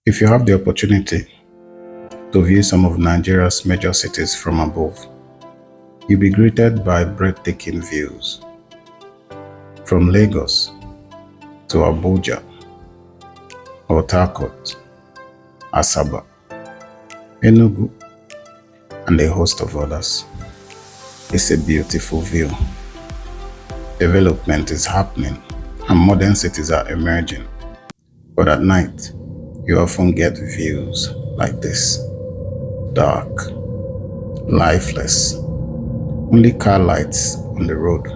If you have the opportunity to view some of Nigeria's major cities from above, you'll be greeted by breathtaking views. From Lagos to Abuja, Port Harcourt, Asaba, Enugu, and a host of others. It's a beautiful view. Development is happening and modern cities are emerging. But at night, you often get views like this. Dark, lifeless, only car lights on the road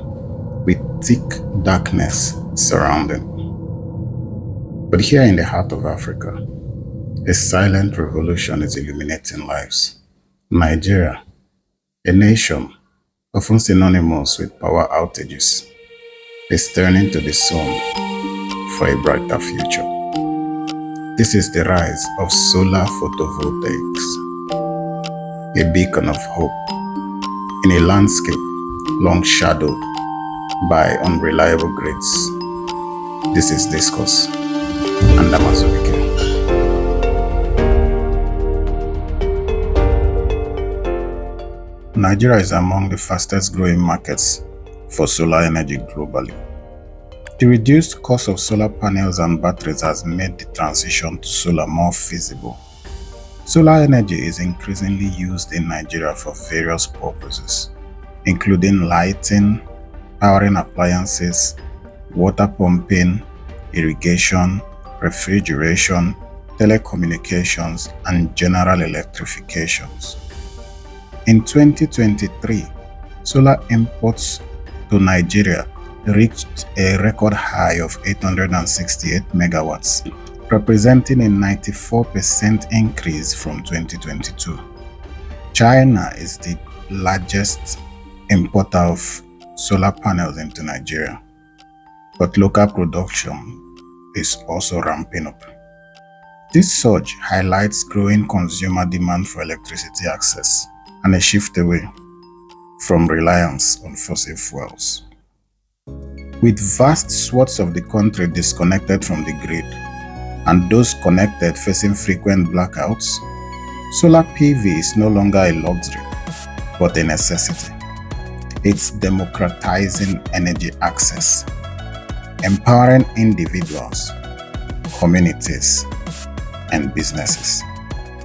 with thick darkness surrounding. But here in the heart of Africa, a silent revolution is illuminating lives. Nigeria, a nation often synonymous with power outages, is turning to the sun for a brighter future. This is the rise of solar photovoltaics, a beacon of hope in a landscape long shadowed by unreliable grids. This is Discourse, and I'm Azubuike. Nigeria is among the fastest growing markets for solar energy globally. The reduced cost of solar panels and batteries has made the transition to solar more feasible. Solar energy is increasingly used in Nigeria for various purposes, including lighting, powering appliances, water pumping, irrigation, refrigeration, telecommunications, and general electrifications. In 2023, solar imports to Nigeria reached a record high of 868 megawatts, representing a 94% increase from 2022. China is the largest importer of solar panels into Nigeria, but local production is also ramping up. This surge highlights growing consumer demand for electricity access and a shift away from reliance on fossil fuels. With vast swaths of the country disconnected from the grid and those connected facing frequent blackouts, solar PV is no longer a luxury, but a necessity. It's democratizing energy access, empowering individuals, communities, and businesses.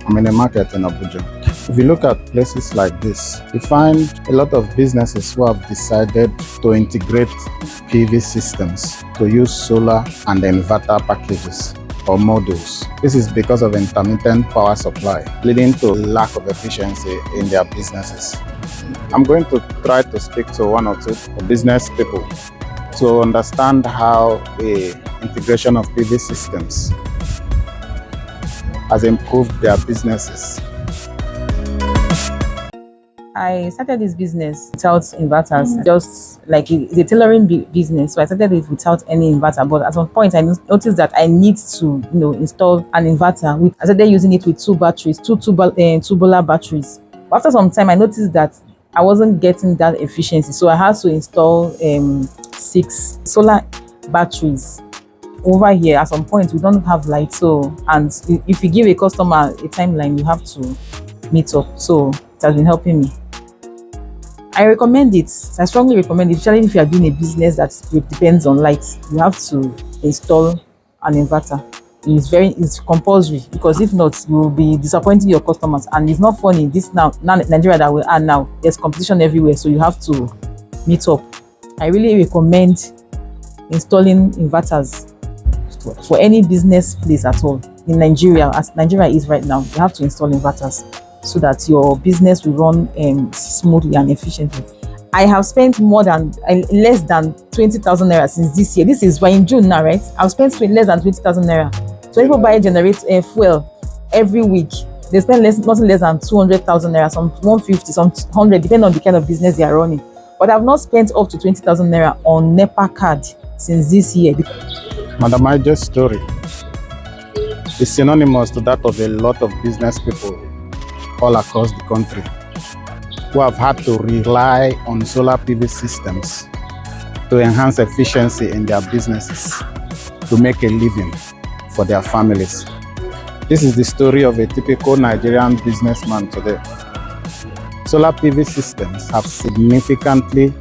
I'm in a market in Abuja. If you look at places like this, you find a lot of businesses who have decided to integrate PV systems to use solar and inverter packages or modules. This is because of intermittent power supply, leading to lack of efficiency in their businesses. I'm going to try to speak to one or two business people to understand how the integration of PV systems has improved their businesses. I started this business without inverters, just like it's a tailoring business. So I started it without any inverter. But at some point, I noticed that I need to, install an inverter. I started using it with two tubular batteries. But after some time, I noticed that I wasn't getting that efficiency. So I had to install 6 solar batteries. Over here, at some point, we don't have light. And if you give a customer a timeline, you have to meet up. So it has been helping me. I recommend it. I strongly recommend it, especially if you are doing a business that depends on light. You have to install an inverter. It's compulsory, because if not, you will be disappointing your customers. And it's not funny. Now Nigeria that we are now, there's competition everywhere, so you have to meet up. I really recommend installing inverters for any business place at all in Nigeria. As Nigeria is right now, you have to install inverters so that your business will run smoothly and efficiently. I have spent less than 20,000 naira since this year. This is in June now, right? I've spent less than 20,000 naira. So people buy fuel every week. They spend nothing less than 200,000 naira, some 150, some 100, depending on the kind of business they are running. But I've not spent up to 20,000 naira on NEPA card since this year. Madam Ija's story is synonymous to that of a lot of business people all across the country who have had to rely on solar PV systems to enhance efficiency in their businesses, to make a living for their families. This is the story of a typical Nigerian businessman today. Solar PV systems have significantly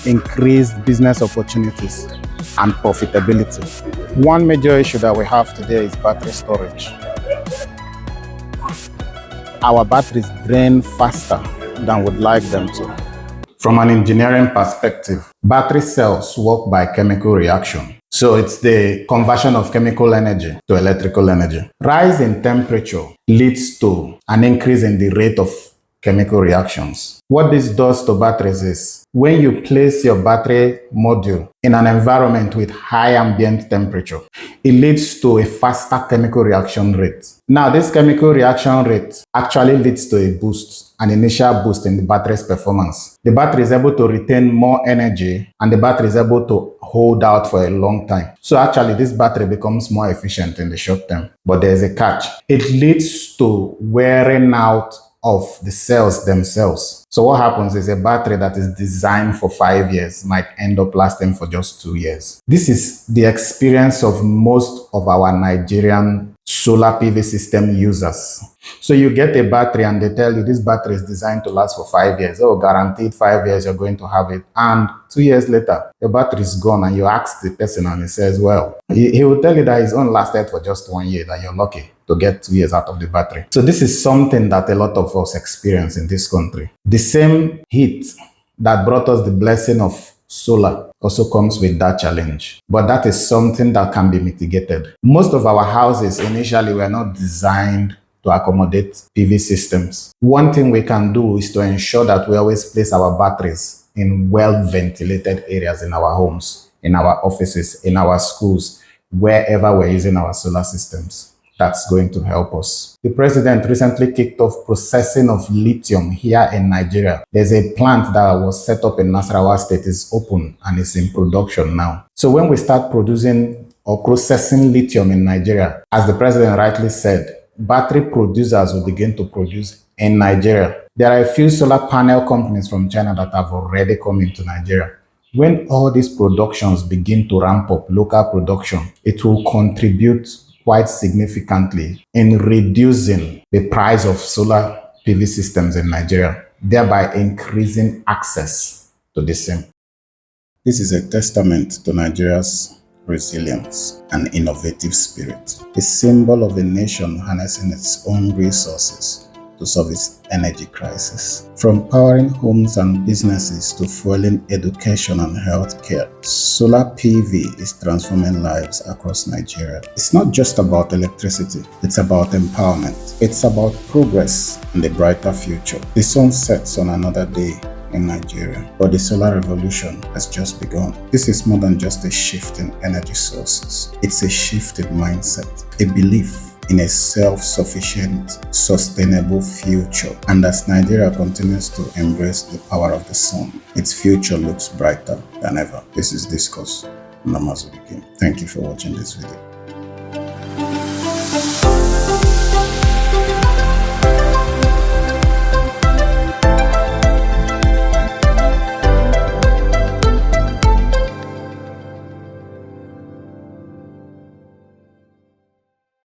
increased business opportunities and profitability. One major issue that we have today is battery storage. Our batteries drain faster than we'd like them to. From an engineering perspective, battery cells work by chemical reaction. So it's the conversion of chemical energy to electrical energy. Rise in temperature leads to an increase in the rate of chemical reactions. What this does to batteries is, when you place your battery module in an environment with high ambient temperature, it leads to a faster chemical reaction rate. Now, this chemical reaction rate actually leads to a boost, an initial boost in the battery's performance. The battery is able to retain more energy and the battery is able to hold out for a long time. So actually, this battery becomes more efficient in the short term. But there's a catch. It leads to wearing out of the cells themselves. So what happens is a battery that is designed for 5 years might end up lasting for just 2 years. This is the experience of most of our Nigerian solar PV system users. So you get a battery and they tell you this battery is designed to last for 5 years. Oh, guaranteed 5 years you're going to have it. And 2 years later, your battery is gone and you ask the person and he says, well, he will tell you that his own lasted for just 1 year, that you're lucky to get 2 years out of the battery. So this is something that a lot of us experience in this country. The same heat that brought us the blessing of solar also comes with that challenge. But that is something that can be mitigated. Most of our houses initially were not designed to accommodate PV systems. One thing we can do is to ensure that we always place our batteries in well-ventilated areas in our homes, in our offices, in our schools, wherever we're using our solar systems. That's going to help us. The president recently kicked off processing of lithium here in Nigeria. There's a plant that was set up in Nasarawa State, is open and is in production now. So when we start producing or processing lithium in Nigeria, as the president rightly said, battery producers will begin to produce in Nigeria. There are a few solar panel companies from China that have already come into Nigeria. When all these productions begin to ramp up, local production, it will contribute quite significantly in reducing the price of solar PV systems in Nigeria, thereby increasing access to the same. This is a testament to Nigeria's resilience and innovative spirit, a symbol of a nation harnessing its own resources to solve its energy crisis. From powering homes and businesses to fueling education and healthcare, solar PV is transforming lives across Nigeria. It's not just about electricity, it's about empowerment. It's about progress and a brighter future. The sun sets on another day in Nigeria, but the solar revolution has just begun. This is more than just a shift in energy sources. It's a shift in mindset, a belief in a self-sufficient, sustainable future. And as Nigeria continues to embrace the power of the sun, its future looks brighter than ever. This is Discourse. I'm Azubuike. Thank you for watching this video.